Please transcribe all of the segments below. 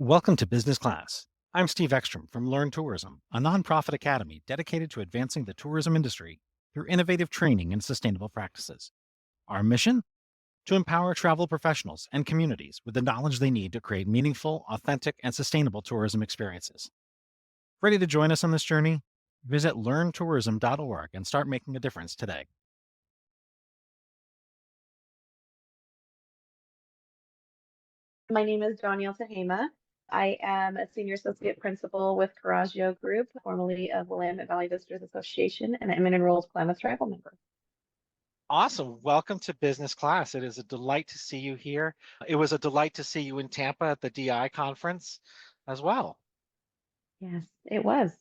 Welcome to Business Class. I'm Steve Ekstrom from Learn Tourism, a nonprofit academy dedicated to advancing the tourism industry through innovative training and sustainable practices. Our mission? To empower travel professionals and communities with the knowledge they need to create meaningful, authentic, and sustainable tourism experiences. Ready to join us on this journey? Visit learntourism.org and start making a difference today. My name is Dawnielle Tehama. I am a Senior Associate Principal with Coraggio Group, formerly of Willamette Valley Visitors Association, and I'm an enrolled Klamath Tribal member. Awesome. Welcome to Business Class. It is a delight to see you here. It was a delight to see you in Tampa at the DI conference as well. Yes, it was.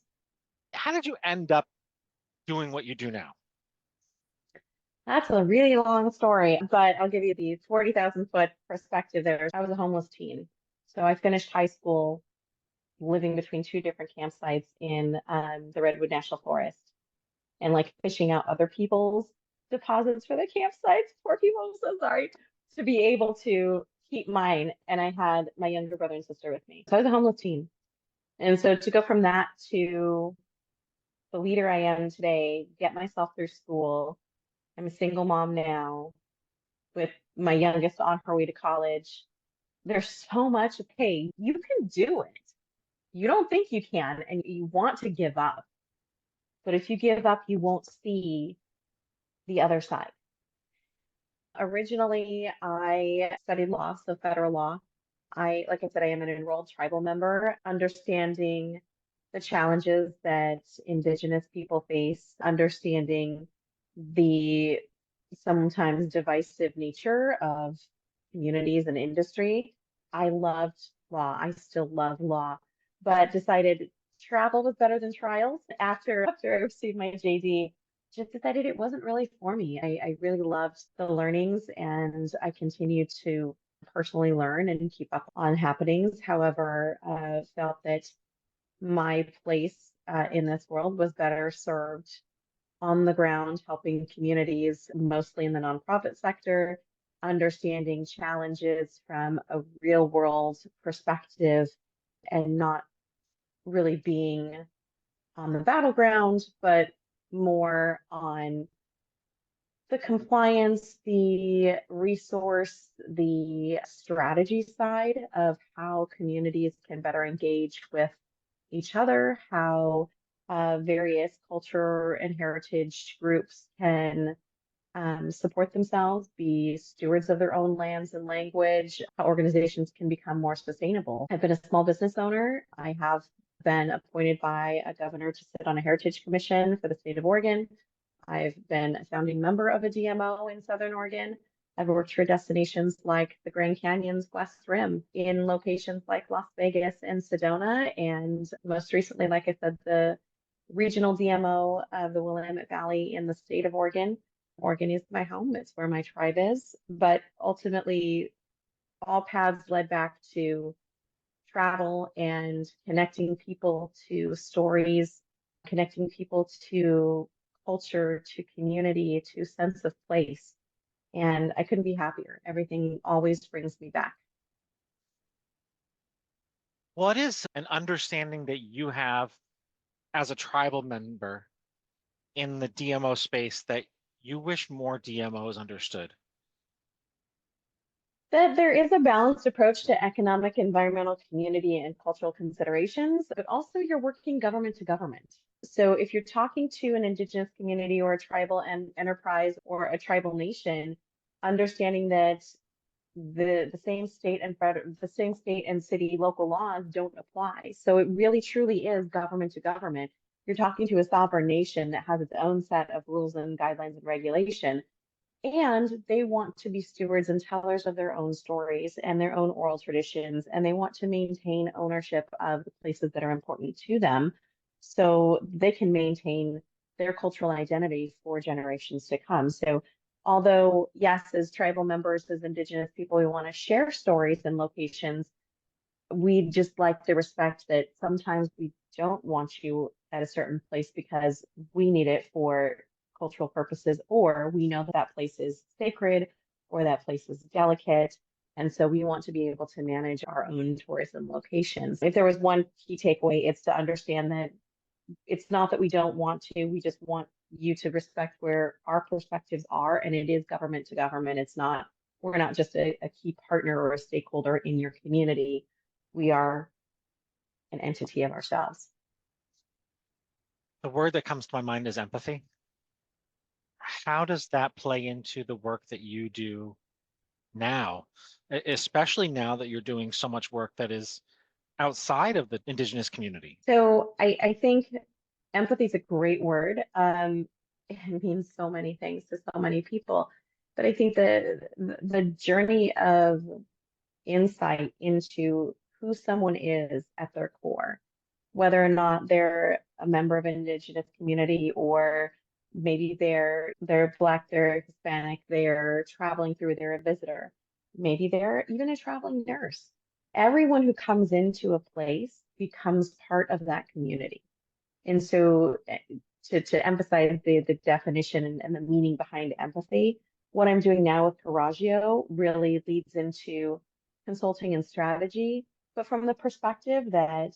How did you end up doing what you do now? That's a really long story, but I'll give you the 40,000-foot perspective there. I was a homeless teen. So I finished high school living between two different campsites in the Redwood National Forest and like fishing out other people's deposits for the campsites. Poor people, I'm so sorry. To be able to keep mine. And I had my younger brother and sister with me. So I was a homeless teen. And so to go from that to the leader I am today, get myself through school. I'm a single mom now with my youngest on her way to college. There's so much, hey, you can do it. You don't think you can, and you want to give up. But if you give up, you won't see the other side. Originally, I studied law, so federal law. Like I said, I am an enrolled tribal member, understanding the challenges that Indigenous people face, understanding the sometimes divisive nature of communities and industry. I loved law. I still love law, but decided travel was better than trials. After I received my JD, just decided it wasn't really for me. I really loved the learnings and I continue to personally learn and keep up on happenings. However, felt that my place in this world was better served on the ground, helping communities, mostly in the nonprofit sector, understanding challenges from a real world perspective and not really being on the battleground, but more on the compliance, the resource, the strategy side of how communities can better engage with each other, how various culture and heritage groups can support themselves, be stewards of their own lands and language, how organizations can become more sustainable. I've been a small business owner. I have been appointed by a governor to sit on a heritage commission for the state of Oregon. I've been a founding member of a DMO in Southern Oregon. I've worked for destinations like the Grand Canyon's West Rim, in locations like Las Vegas and Sedona, and most recently, like I said, the regional DMO of the Willamette Valley in the state of Oregon. Oregon is my home, it's where my tribe is, but ultimately all paths led back to travel and connecting people to stories, connecting people to culture, to community, to sense of place. And I couldn't be happier. Everything always brings me back. Well, it is an understanding that you have as a tribal member in the DMO space that you wish more DMOs understood. That there is a balanced approach to economic, environmental, community, and cultural considerations, but also you're working government to government. So if you're talking to an Indigenous community or a tribal enterprise or a tribal nation, understanding that the same state and city local laws don't apply. So it really truly is government to government. You're talking to a sovereign nation that has its own set of rules and guidelines and regulation. And they want to be stewards and tellers of their own stories and their own oral traditions. And they want to maintain ownership of the places that are important to them so they can maintain their cultural identity for generations to come. So although, yes, as tribal members, as Indigenous people, we want to share stories and locations, we just like to respect that sometimes we don't want you at a certain place because we need it for cultural purposes, or we know that that place is sacred or that place is delicate. And so we want to be able to manage our own tourism locations. If there was one key takeaway, it's to understand that it's not that we don't want to, we just want you to respect where our perspectives are. And it is government to government. It's not, we're not just a key partner or a stakeholder in your community. We are an entity of ourselves. The word that comes to my mind is empathy. How does that play into the work that you do now, especially now that you're doing so much work that is outside of the Indigenous community? So I think empathy is a great word. It means so many things to so many people. But I think the journey of insight into who someone is at their core, whether or not they're a member of an Indigenous community or maybe they're Black, they're Hispanic, they're traveling through, they're a visitor, maybe they're even a traveling nurse. Everyone who comes into a place becomes part of that community. And so to emphasize the definition and the meaning behind empathy, what I'm doing now with Coraggio really leads into consulting and strategy, but from the perspective that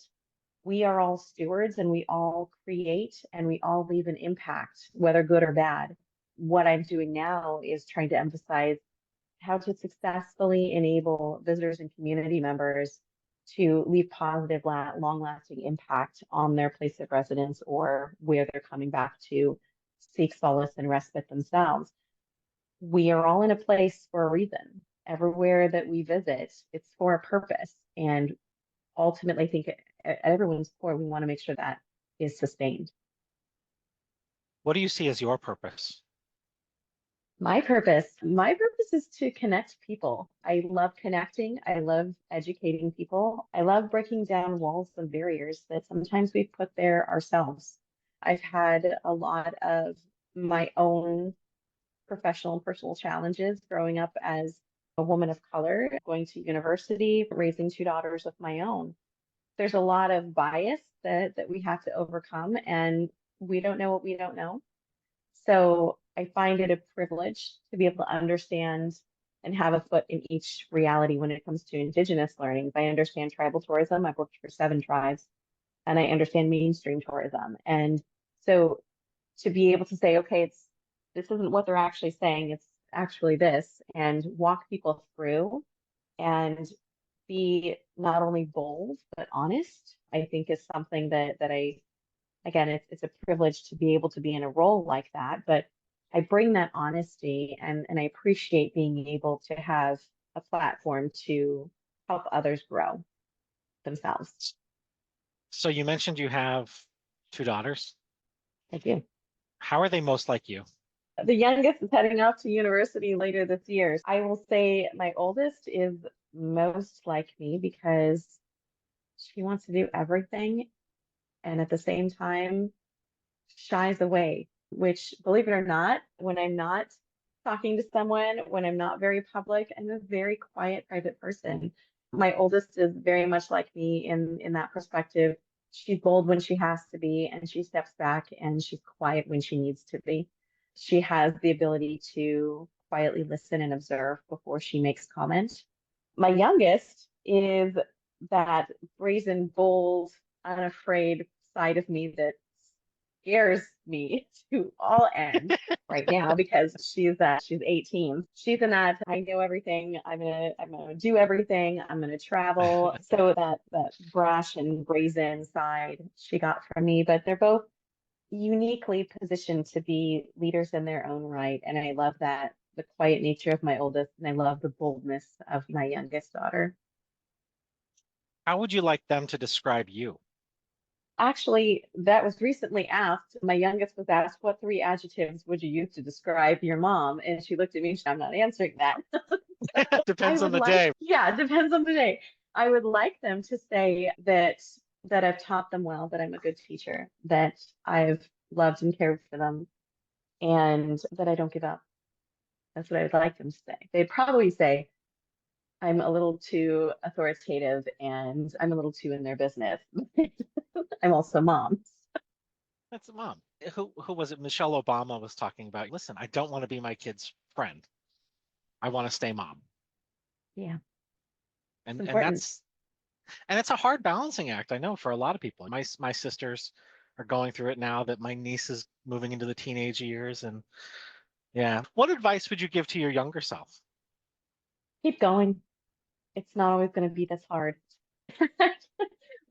we are all stewards and we all create and we all leave an impact, whether good or bad. What I'm doing now is trying to emphasize how to successfully enable visitors and community members to leave positive, long-lasting impact on their place of residence or where they're coming back to seek solace and respite themselves. We are all in a place for a reason. Everywhere that we visit, it's for a purpose. And ultimately, I think at everyone's core, we want to make sure that is sustained. What do you see as your purpose? My purpose is to connect people. I love connecting. I love educating people. I love breaking down walls and barriers that sometimes we put there ourselves. I've had a lot of my own professional and personal challenges growing up as a woman of color, going to university, raising two daughters of my own. There's a lot of bias that we have to overcome, and we don't know what we don't know. So I find it a privilege to be able to understand and have a foot in each reality when it comes to Indigenous learnings. I understand tribal tourism. I've worked for 7 tribes, and I understand mainstream tourism. And so to be able to say, okay, this isn't what they're actually saying, it's actually this, and walk people through and be not only bold but honest, I think is something that I, again, it's a privilege to be able to be in a role like that. But I bring that honesty and I appreciate being able to have a platform to help others grow themselves. So you mentioned you have 2 daughters. Thank you. How are they most like you? The youngest is heading off to university later this year. I will say my oldest is most like me because she wants to do everything and at the same time shies away, which, believe it or not, when I'm not talking to someone, when I'm not very public, I'm a very quiet, private person. My oldest is very much like me in that perspective. She's bold when she has to be, and she steps back and she's quiet when she needs to be. She has the ability to quietly listen and observe before she makes comment. My youngest is that brazen, bold, unafraid side of me that scares me to all ends right now because she's 18. She's in that I know everything. I'm gonna do everything. I'm gonna travel. So that brash and brazen side she got from me, but they're both uniquely positioned to be leaders in their own right. And I love that the quiet nature of my oldest, and I love the boldness of my youngest daughter. How would you like them to describe you? Actually, that was recently asked. My youngest was asked, what 3 adjectives would you use to describe your mom? And she looked at me and said, I'm not answering that. I Depends on would the like, day. yeah, it depends on the day. I would like them to say that I've taught them well, that I'm a good teacher, that I've loved and cared for them, and that I don't give up. That's what I would like them to say. They'd probably say, I'm a little too authoritative and I'm a little too in their business. I'm also mom. That's a mom. Who was it? Michelle Obama was talking about. Listen, I don't want to be my kid's friend. I want to stay mom. Yeah, it's And important. it's a hard balancing act, I know, for a lot of people. My sisters are going through it now that my niece is moving into the teenage years. And yeah, what advice would you give to your younger self? Keep going. It's not always going to be this hard.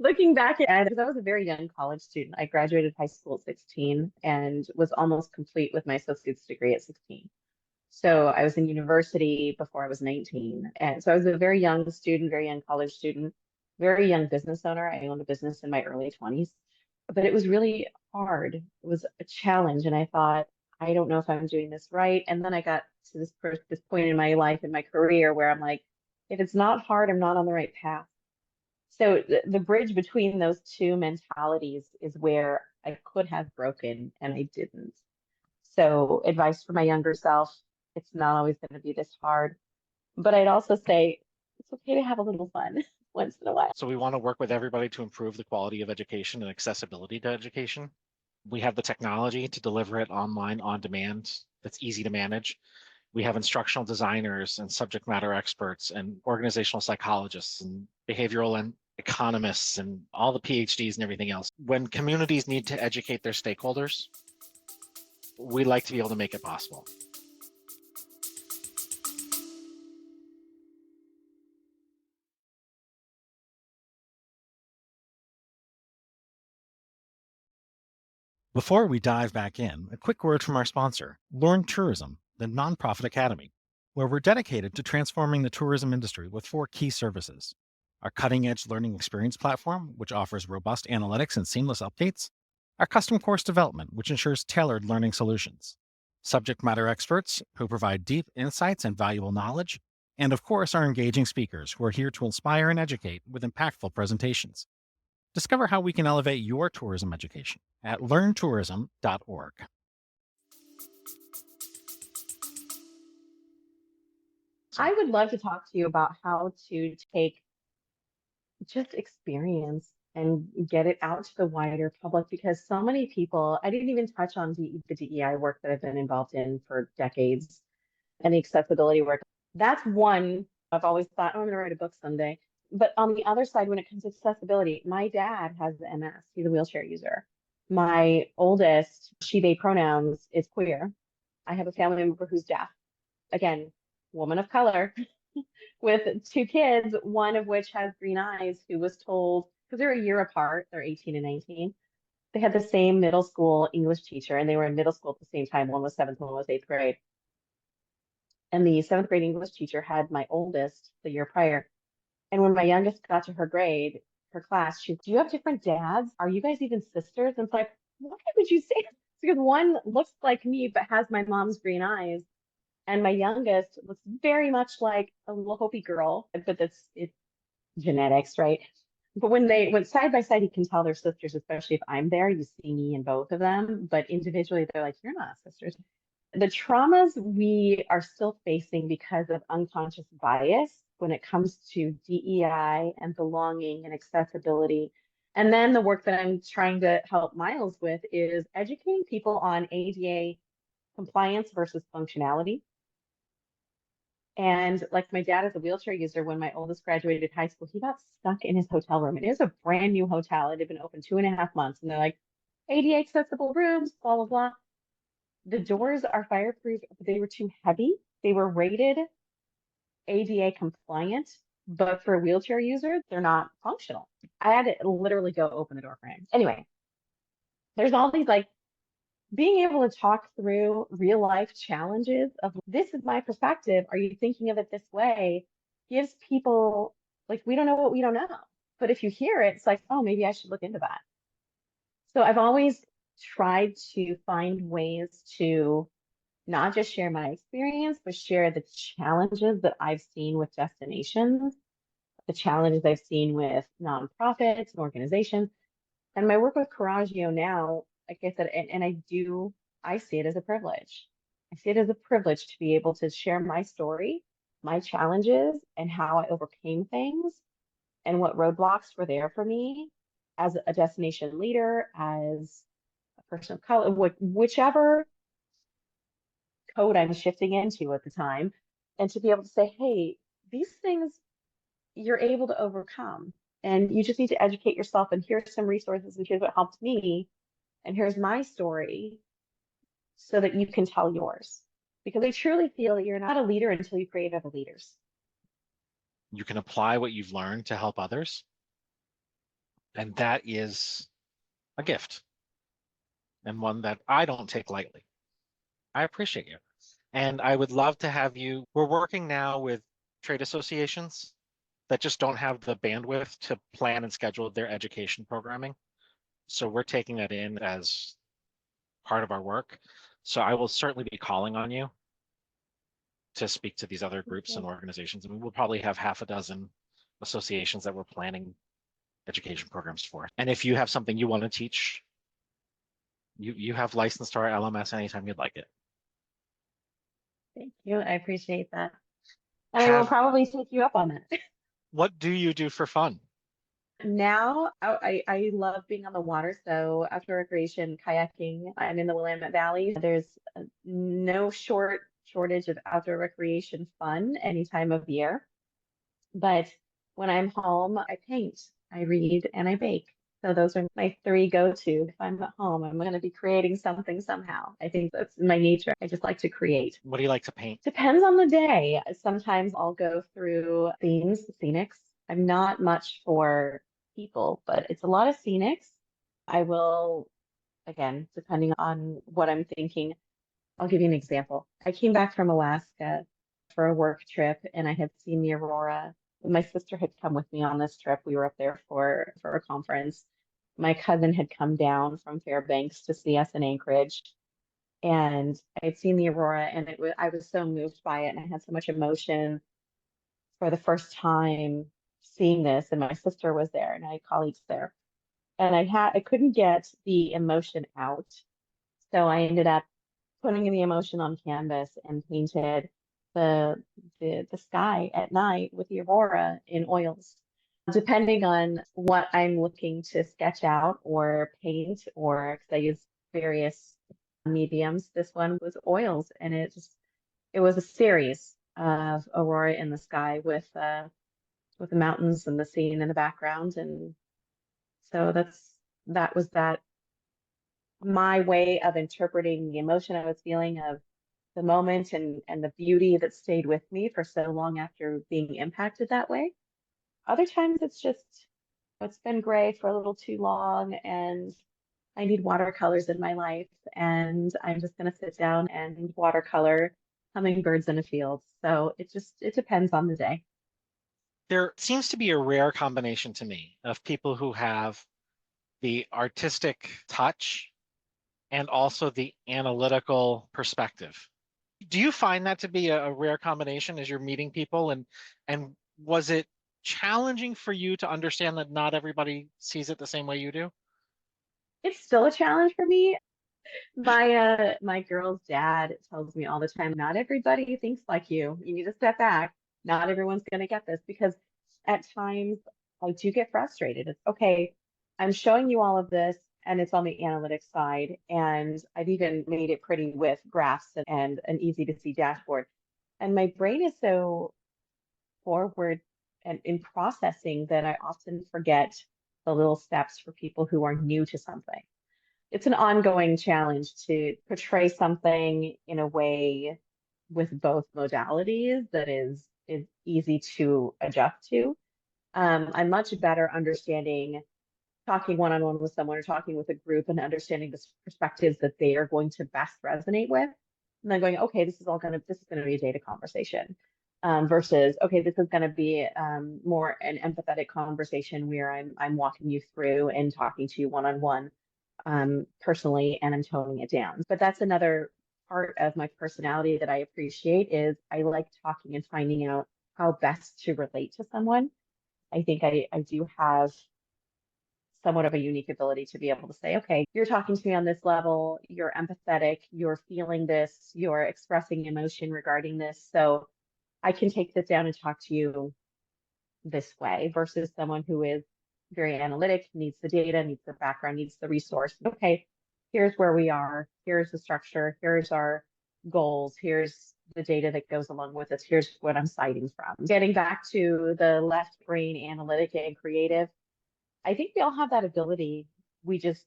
Looking back at it, because I was a very young college student, I graduated high school at 16 and was almost complete with my associate's degree at 16. So Wow. I was in university before I was 19. And so I was a very young student, very young college student, very young business owner. I owned a business in my early 20s, but it was really hard. It was a challenge. And I thought, I don't know if I'm doing this right. And then I got to this point in my life, in my career, where I'm like, if it's not hard, I'm not on the right path. So the bridge between those two mentalities is where I could have broken and I didn't. So advice for my younger self, it's not always going to be this hard. But I'd also say it's okay to have a little fun once in a while. So we want to work with everybody to improve the quality of education and accessibility to education. We have the technology to deliver it online on demand that's easy to manage. We have instructional designers and subject matter experts and organizational psychologists and behavioral and economists and all the PhDs and everything else. When communities need to educate their stakeholders, we like to be able to make it possible. Before we dive back in, a quick word from our sponsor, Learn Tourism, the nonprofit academy, where we're dedicated to transforming the tourism industry with 4 key services: our cutting edge learning experience platform, which offers robust analytics and seamless updates, our custom course development, which ensures tailored learning solutions, subject matter experts who provide deep insights and valuable knowledge, and of course, our engaging speakers who are here to inspire and educate with impactful presentations. Discover how we can elevate your tourism education at learntourism.org. So, I would love to talk to you about how to take just experience and get it out to the wider public because so many people, I didn't even touch on the DEI work that I've been involved in for decades and the accessibility work. That's one I've always thought, oh, I'm going to write a book someday. But on the other side, when it comes to accessibility, my dad has MS. He's a wheelchair user. My oldest, she, they pronouns, is queer. I have a family member who's deaf. Again, woman of color with 2 kids, one of which has green eyes, who was told, because they're a year apart, they're 18 and 19, they had the same middle school English teacher, and they were in middle school at the same time. One was seventh, one was eighth grade. And the seventh grade English teacher had my oldest the year prior. And when my youngest got to her grade, her class, she, do you have different dads? Are you guys even sisters? And it's like, why would you say that? Because one looks like me but has my mom's green eyes, and my youngest looks very much like a little Hopi girl, but it's genetics, right? But when they went side by side, you can tell they're sisters, especially if I'm there. You see me in both of them, but individually, they're like, you're not sisters. The traumas we are still facing because of unconscious bias when it comes to DEI and belonging and accessibility. And then the work that I'm trying to help Miles with is educating people on ADA compliance versus functionality. And like my dad is a wheelchair user. When my oldest graduated high school, he got stuck in his hotel room. It is a brand new hotel. It had been open 2.5 months. And they're like, ADA accessible rooms, blah, blah, blah. The doors are fireproof, but they were too heavy. They were rated ADA compliant, but for a wheelchair user, they're not functional. I had to literally go open the door for him. Anyway, there's all these like being able to talk through real life challenges of this is my perspective. Are you thinking of it this way? Gives people like, we don't know what we don't know. But if you hear it, it's like, oh, maybe I should look into that. So I've always tried to find ways to not just share my experience, but share the challenges that I've seen with destinations, the challenges I've seen with nonprofits and organizations. And my work with Coraggio now, like I said, I see it as a privilege. I see it as a privilege to be able to share my story, my challenges, and how I overcame things and what roadblocks were there for me as a destination leader, as a person of color, whichever code I'm shifting into at the time, and to be able to say, hey, these things you're able to overcome. And you just need to educate yourself. And here's some resources, and here's what helped me, and here's my story so that you can tell yours. Because I truly feel that you're not a leader until you create other leaders. You can apply what you've learned to help others. And that is a gift, and one that I don't take lightly. I appreciate you. And I would love to have you. We're working now with trade associations that just don't have the bandwidth to plan and schedule their education programming. So we're taking that in as part of our work. So I will certainly be calling on you to speak to these other groups and organizations. And we'll probably have half a dozen associations that we're planning education programs for. And if you have something you want to teach, you have license to our LMS anytime you'd like it. Thank you. I appreciate that. And I will probably take you up on that. What do you do for fun? Now, I love being on the water. So outdoor recreation, kayaking. I'm in the Willamette Valley. There's no shortage of outdoor recreation fun any time of year. But when I'm home, I paint, I read, and I bake. So those are my three go-to. If I'm at home, I'm going to be creating something somehow. I think that's my nature. I just like to create. What do you like to paint? Depends on the day. Sometimes I'll go through themes, scenics. I'm not much for people, but it's a lot of scenics. I will, again, depending on what I'm thinking, I'll give you an example. I came back from Alaska for a work trip and I had seen the aurora. My sister had come with me on this trip. We were up there for a conference. My cousin had come down from Fairbanks to see us in Anchorage. And I'd seen the aurora and I was so moved by it and I had so much emotion for the first time seeing this. And my sister was there and I had colleagues there. And I couldn't get the emotion out. So I ended up putting the emotion on canvas and painted the the sky at night with the aurora in oils. Depending on what I'm looking to sketch out or paint, or because I use various mediums, this one was oils, and it was a series of aurora in the sky with the mountains and the scene in the background, and so that was that my way of interpreting the emotion I was feeling of the moment and the beauty that stayed with me for so long after being impacted that way. Other times it's been gray for a little too long and I need watercolors in my life and I'm just going to sit down and watercolor hummingbirds in a field. So it depends on the day. There seems to be a rare combination to me of people who have the artistic touch and also the analytical perspective. Do you find that to be a rare combination as you're meeting people? And was it challenging for you to understand that not everybody sees it the same way you do? It's still a challenge for me. My girl's dad tells me all the time, not everybody thinks like you. You need to step back. Not everyone's going to get this because at times I do get frustrated. It's okay, I'm showing you all of this and it's on the analytics side. And I've even made it pretty with graphs and an easy to see dashboard. And my brain is so forward and in processing that I often forget the little steps for people who are new to something. It's an ongoing challenge to portray something in a way with both modalities that is easy to adjust to. I'm much better understanding talking one-on-one with someone or talking with a group and understanding the perspectives that they are going to best resonate with. And then going, okay, this is gonna be a data conversation. Versus, okay, this is gonna be more an empathetic conversation where I'm walking you through and talking to you one-on-one personally, and I'm toning it down. But that's another part of my personality that I appreciate is I like talking and finding out how best to relate to someone. I think I do have somewhat of a unique ability to be able to say, okay, you're talking to me on this level, you're empathetic, you're feeling this, you're expressing emotion regarding this. So I can take this down and talk to you this way versus someone who is very analytic, needs the data, needs the background, needs the resource. Okay, here's where we are, here's the structure, here's our goals, here's the data that goes along with this. Here's what I'm citing from. Getting back to the left brain analytic and creative, I think we all have that ability. We just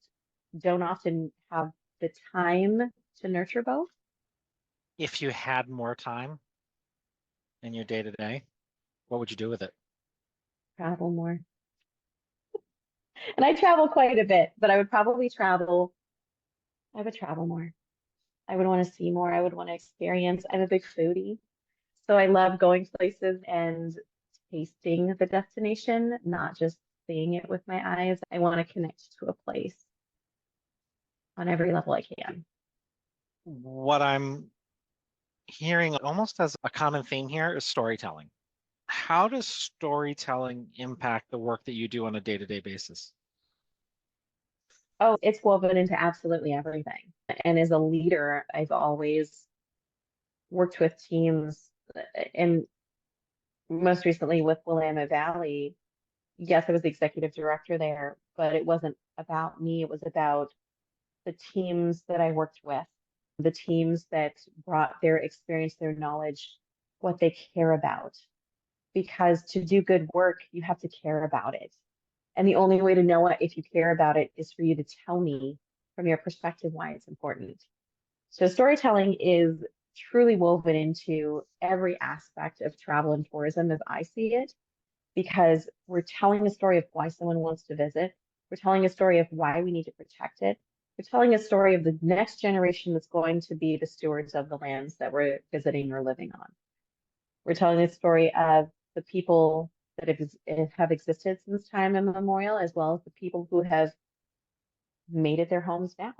don't often have the time to nurture both. If you had more time in your day to day, what would you do with it? Travel more. And I travel quite a bit, but I would probably travel. I would travel more. I would want to see more. I would want to experience. I'm a big foodie. So I love going places and tasting the destination, not just seeing it with my eyes. I want to connect to a place on every level I can. What I'm hearing almost as a common theme here is storytelling. How does storytelling impact the work that you do on a day-to-day basis? Oh, it's woven into absolutely everything. And as a leader, I've always worked with teams, and most recently with Willamette Valley. Yes, I was the executive director there, but it wasn't about me. It was about the teams that I worked with, the teams that brought their experience, their knowledge, what they care about. Because to do good work, you have to care about it. And the only way to know it, if you care about it, is for you to tell me from your perspective why it's important. So storytelling is truly woven into every aspect of travel and tourism as I see it, because we're telling a story of why someone wants to visit. We're telling a story of why we need to protect it. We're telling a story of the next generation that's going to be the stewards of the lands that we're visiting or living on. We're telling the story of the people that have existed since time immemorial, as well as the people who have made it their homes now.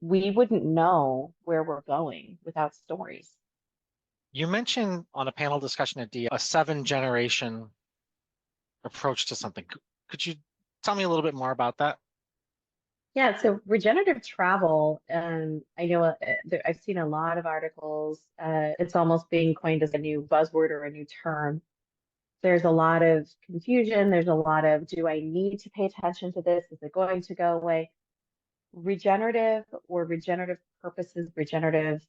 We wouldn't know where we're going without stories. You mentioned on a panel discussion at D a 7 generation approach to something. Could you tell me a little bit more about that? Yeah, so regenerative travel, I know I've seen a lot of articles. It's almost being coined as a new buzzword or a new term. There's a lot of confusion. There's a lot of, do I need to pay attention to this? Is it going to go away? Regenerative or regenerative purposes, regenerative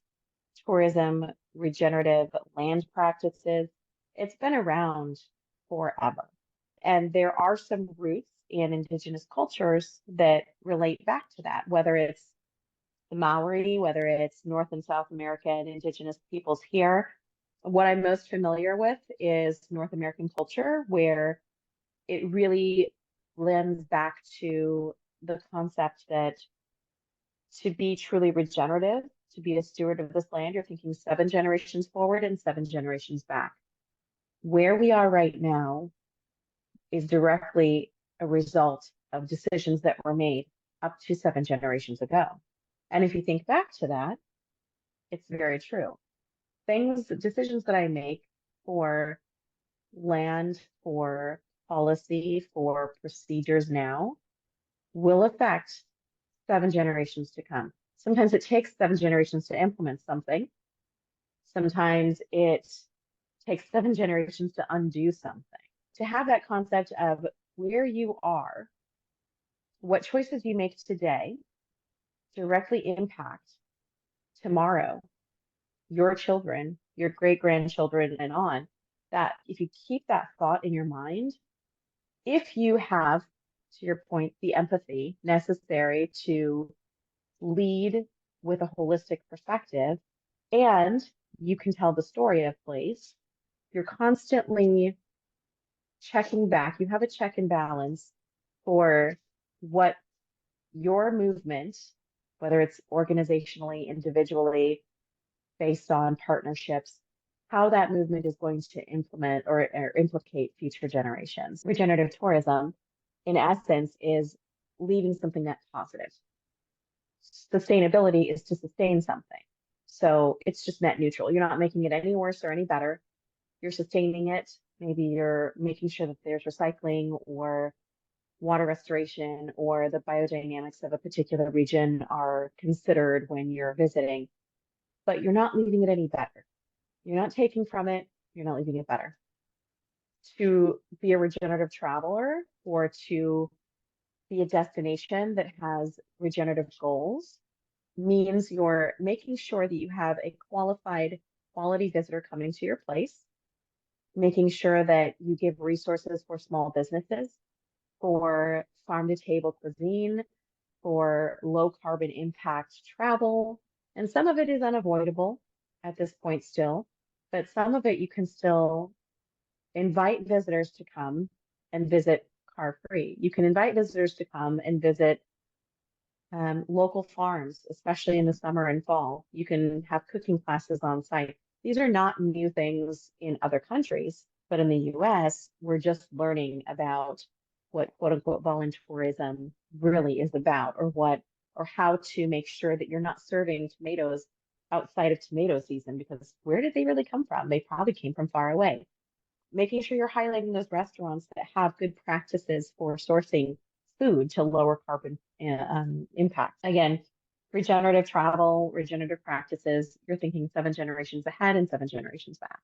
tourism, regenerative land practices, it's been around forever. And there are some roots in Indigenous cultures that relate back to that, whether it's the Maori, whether it's North and South America and Indigenous peoples here. What I'm most familiar with is North American culture, where it really lends back to the concept that to be truly regenerative, to be a steward of this land, you're thinking 7 generations forward and 7 generations back. Where we are right now is directly a result of decisions that were made up to 7 generations ago. And if you think back to that, it's very true. Decisions that I make for land, for policy, for procedures now will affect 7 generations to come. Sometimes it takes 7 generations to implement something. Sometimes it takes 7 generations to undo something. To have that concept of where you are, what choices you make today directly impact tomorrow, your children, your great grandchildren, and on, that if you keep that thought in your mind, if you have, to your point, the empathy necessary to lead with a holistic perspective, and you can tell the story of place, you're constantly checking back. You have a check and balance for what your movement, whether it's organizationally, individually, based on partnerships, how that movement is going to implement or implicate future generations. Regenerative tourism, in essence, is leaving something that's positive. Sustainability is to sustain something. So it's just net neutral. You're not making it any worse or any better. You're sustaining it. Maybe you're making sure that there's recycling or water restoration or the biodynamics of a particular region are considered when you're visiting, but you're not leaving it any better. You're not taking from it, you're not leaving it better. To be a regenerative traveler or to be a destination that has regenerative goals means you're making sure that you have a qualified quality visitor coming to your place, making sure that you give resources for small businesses, for farm to table cuisine, for low carbon impact travel. And some of it is unavoidable at this point still, but some of it you can still invite visitors to come and visit car free. You can invite visitors to come and visit local farms, especially in the summer and fall. You can have cooking classes on site. These are not new things in other countries, but in the US, we're just learning about what quote unquote voluntourism really is about, or how to make sure that you're not serving tomatoes outside of tomato season, because where did they really come from? They probably came from far away. Making sure you're highlighting those restaurants that have good practices for sourcing food to lower carbon impact. Again, regenerative travel, regenerative practices, you're thinking 7 generations ahead and 7 generations back.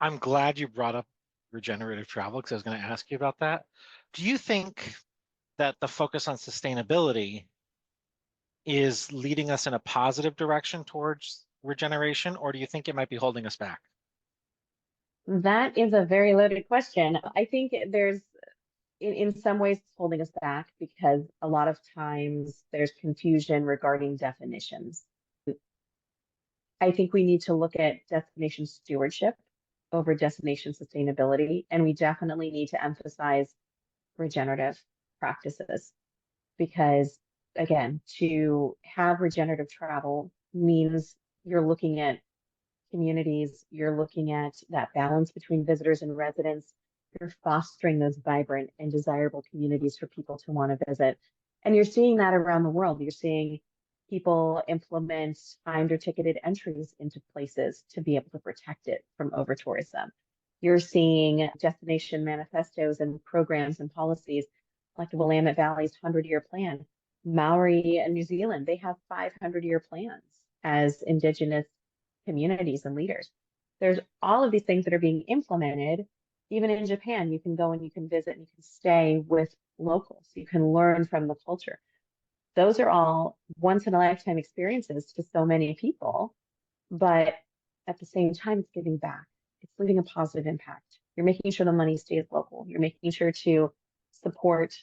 I'm glad you brought up regenerative travel because I was going to ask you about that. Do you think that the focus on sustainability is leading us in a positive direction towards regeneration, or do you think it might be holding us back? That is a very loaded question. I think in some ways, it's holding us back because a lot of times there's confusion regarding definitions. I think we need to look at destination stewardship over destination sustainability, and we definitely need to emphasize regenerative practices because, again, to have regenerative travel means you're looking at communities, you're looking at that balance between visitors and residents, you're fostering those vibrant and desirable communities for people to want to visit. And you're seeing that around the world. You're seeing people implement timed or ticketed entries into places to be able to protect it from over tourism. You're seeing destination manifestos and programs and policies like the Willamette Valley's 100-year plan. Maori and New Zealand, they have 500-year plans as Indigenous communities and leaders. There's all of these things that are being implemented. Even in Japan, you can go and you can visit and you can stay with locals. You can learn from the culture. Those are all once in a lifetime experiences to so many people, but at the same time, it's giving back. It's leaving a positive impact. You're making sure the money stays local. You're making sure to support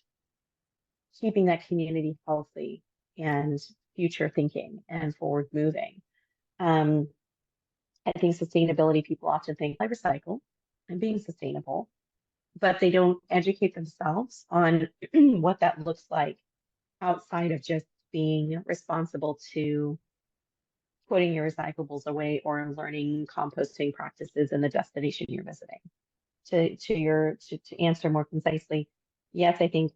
keeping that community healthy and future thinking and forward moving. I think sustainability, people often think I recycle and being sustainable, but they don't educate themselves on what that looks like outside of just being responsible to putting your recyclables away or learning composting practices in the destination you're visiting. To answer more concisely, yes, I think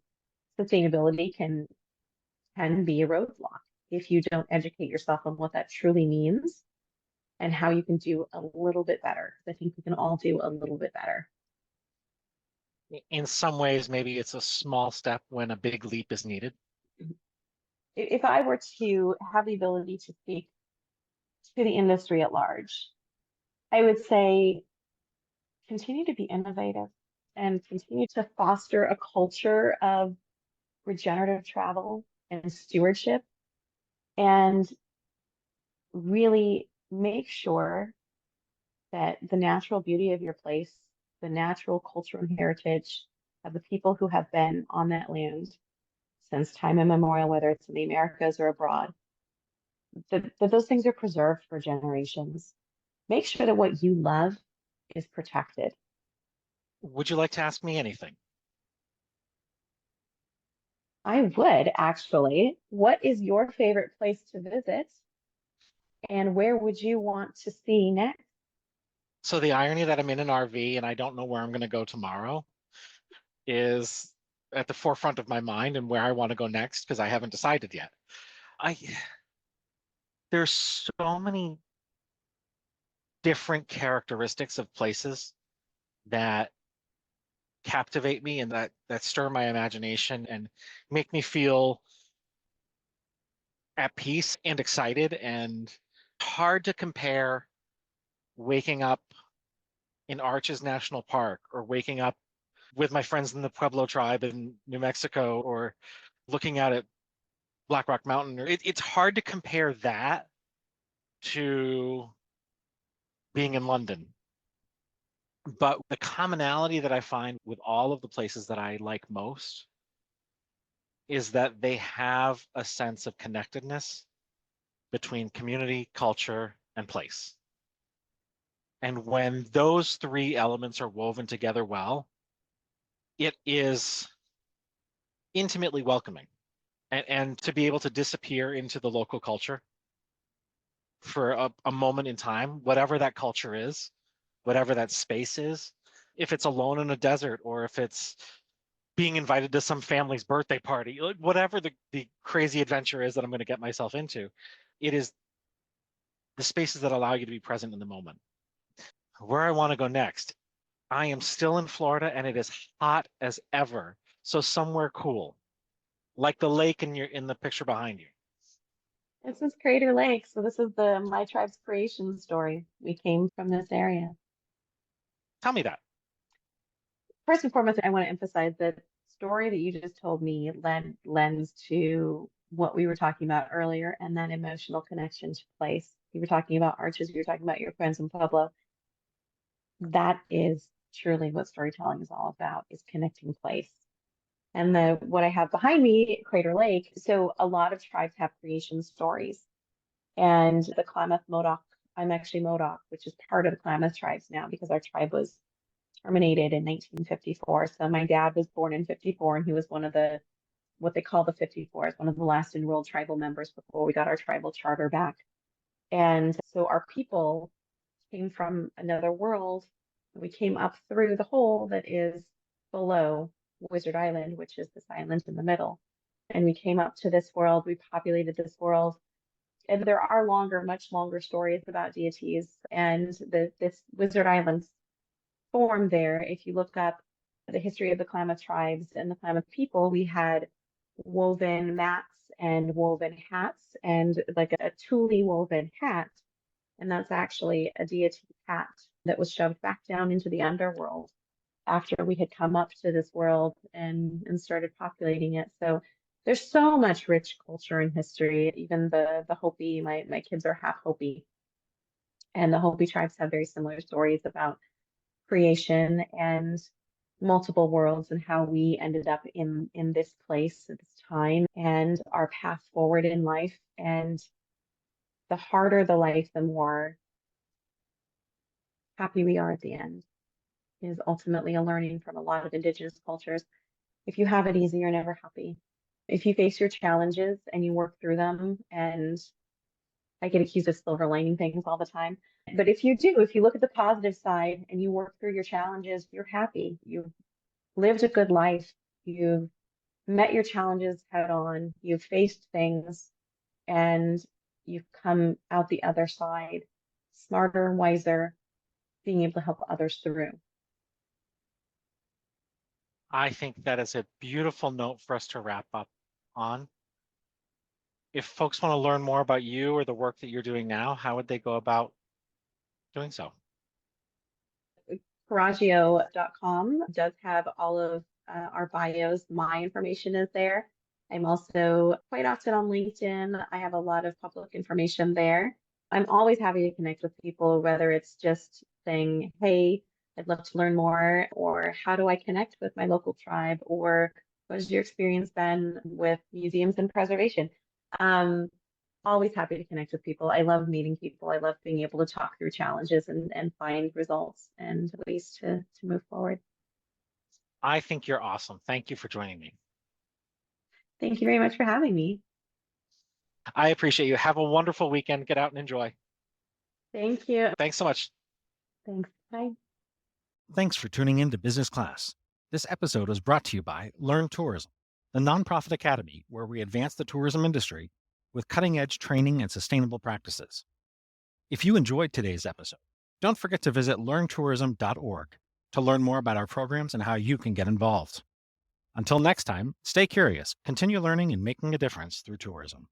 sustainability can be a roadblock if you don't educate yourself on what that truly means and how you can do a little bit better. I think we can all do a little bit better. In some ways, maybe it's a small step when a big leap is needed. If I were to have the ability to speak to the industry at large, I would say continue to be innovative and continue to foster a culture of regenerative travel and stewardship, and really make sure that the natural beauty of your place, the natural culture and heritage of the people who have been on that land since time immemorial, whether it's in the Americas or abroad, that those things are preserved for generations. Make sure that what you love is protected. Would you like to ask me anything? I would actually. What is your favorite place to visit? And where would you want to see next? So the irony that I'm in an RV and I don't know where I'm going to go tomorrow is at the forefront of my mind and where I want to go next because I haven't decided yet. I there's so many different characteristics of places that captivate me and that stir my imagination and make me feel at peace and excited, and hard to compare waking up in Arches National Park or waking up with my friends in the Pueblo tribe in New Mexico or looking out at Black Rock Mountain. It's hard to compare that to being in London. But the commonality that I find with all of the places that I like most is that they have a sense of connectedness between community, culture, and place. And when those three elements are woven together well, it is intimately welcoming. And to be able to disappear into the local culture for a moment in time, whatever that culture is, whatever that space is, if it's alone in a desert or if it's being invited to some family's birthday party, whatever the crazy adventure is that I'm going to get myself into, it is the spaces that allow you to be present in the moment. Where I want to go next, I am still in Florida and it is hot as ever. So somewhere cool, like the lake in the picture behind you. This is Crater Lake, so this is the my tribe's creation story. We came from this area. Tell me that. First and foremost, I want to emphasize that story that you just told me lends to what we were talking about earlier and that emotional connection to place. You were talking about arches, you were talking about your friends in Pueblo. That is truly what storytelling is all about, is connecting place. And what I have behind me, Crater Lake, so a lot of tribes have creation stories. And the Klamath Modoc, I'm actually Modoc, which is part of the Klamath tribes now because our tribe was terminated in 1954. So my dad was born in 54 and he was one of the, what they call the 54s, one of the last enrolled tribal members before we got our tribal charter back. And so our people came from another world. We came up through the hole that is below Wizard Island, which is this island in the middle. And we came up to this world, we populated this world. And there are much longer stories about deities and this Wizard Island formed there. If you look up the history of the Klamath tribes and the Klamath people, we had woven mats and woven hats and like a tule woven hat. And that's actually a deity hat that was shoved back down into the underworld after we had come up to this world and started populating it. So there's so much rich culture and history. Even the Hopi, my kids are half Hopi, and the Hopi tribes have very similar stories about creation and multiple worlds and how we ended up in this place at this time and our path forward in life. And the harder the life, the more happy we are at the end, is ultimately a learning from a lot of Indigenous cultures. If you have it easy, you're never happy. If you face your challenges and you work through them, and I get accused of silver lining things all the time. But if you do, if you look at the positive side and you work through your challenges, you're happy. You've lived a good life. You've met your challenges head on. You've faced things and you've come out the other side smarter, wiser, being able to help others through. I think that is a beautiful note for us to wrap up on. If folks want to learn more about you or the work that you're doing now, how would they go about doing so? Coraggio.com does have all of our bios. My information is there. I'm also quite often on LinkedIn. I have a lot of public information there. I'm always happy to connect with people, whether it's just saying, hey, I'd love to learn more, or how do I connect with my local tribe, or what has your experience been with museums and preservation? Always happy to connect with people. I love meeting people. I love being able to talk through challenges and find results and ways to move forward. I think you're awesome. Thank you for joining me. Thank you very much for having me. I appreciate you. Have a wonderful weekend. Get out and enjoy. Thank you. Thanks so much. Thanks. Bye. Thanks for tuning in to Business Class. This episode was brought to you by Learn Tourism, the nonprofit academy where we advance the tourism industry with cutting-edge training and sustainable practices. If you enjoyed today's episode, don't forget to visit learntourism.org to learn more about our programs and how you can get involved. Until next time, stay curious, continue learning and making a difference through tourism.